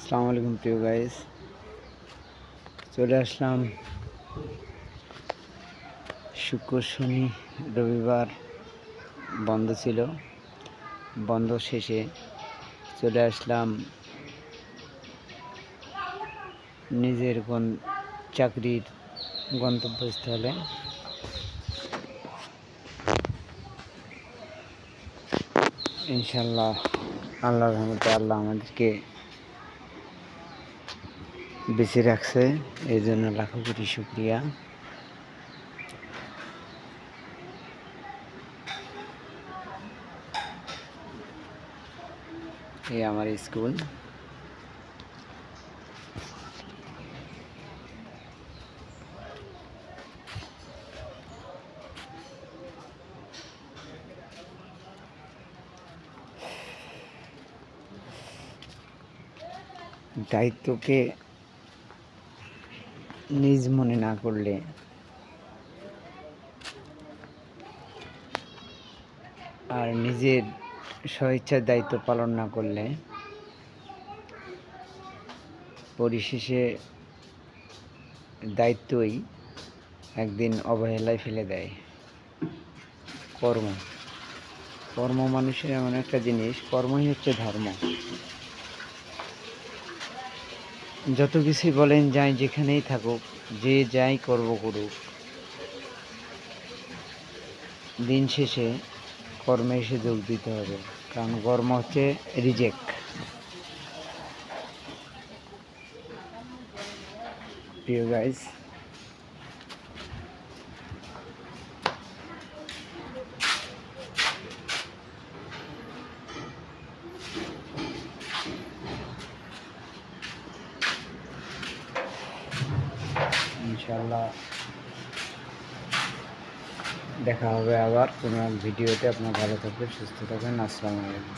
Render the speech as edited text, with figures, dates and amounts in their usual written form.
আসসালামু আলাইকুম প্রিয় গাইস, চলে আসলাম। শুক্র শনি রবিবার বন্ধ ছিল, বন্ধ শেষে চলে আসলাম নিজের চাকরির গন্তব্যস্থলে। ইনশাল্লাহ আল্লাহর রহমতে আল্লাহ আমাদেরকে বেঁচে রাখছে, এই জন্য লাখো কোটি শুকরিয়া। এই আমার স্কুল। দায়িত্বকে নিজ মনে না করলে আর নিজের স্বইচ্ছার দায়িত্ব পালন না করলে পরিশেষে দায়িত্বই একদিন অবহেলায় ফেলে দেয়। কর্ম মানুষের এমন একটা জিনিস, কর্মই হচ্ছে ধর্ম। যত কিছুই বলেন যাই যেখানেই থাকুক, যে যাই করুক, দিন শেষে কর্মে এসে যোগ দিতে হবে, কারণ কর্ম হচ্ছে রিজেক্ট। প্রিয় গাইস, ইনশাআল্লাহ দেখা হবে আবার কোনো এক ভিডিওতে। আপনার ভালো থাকবেন, সুস্থ থাকবেন। আসসালামু আলাইকুম।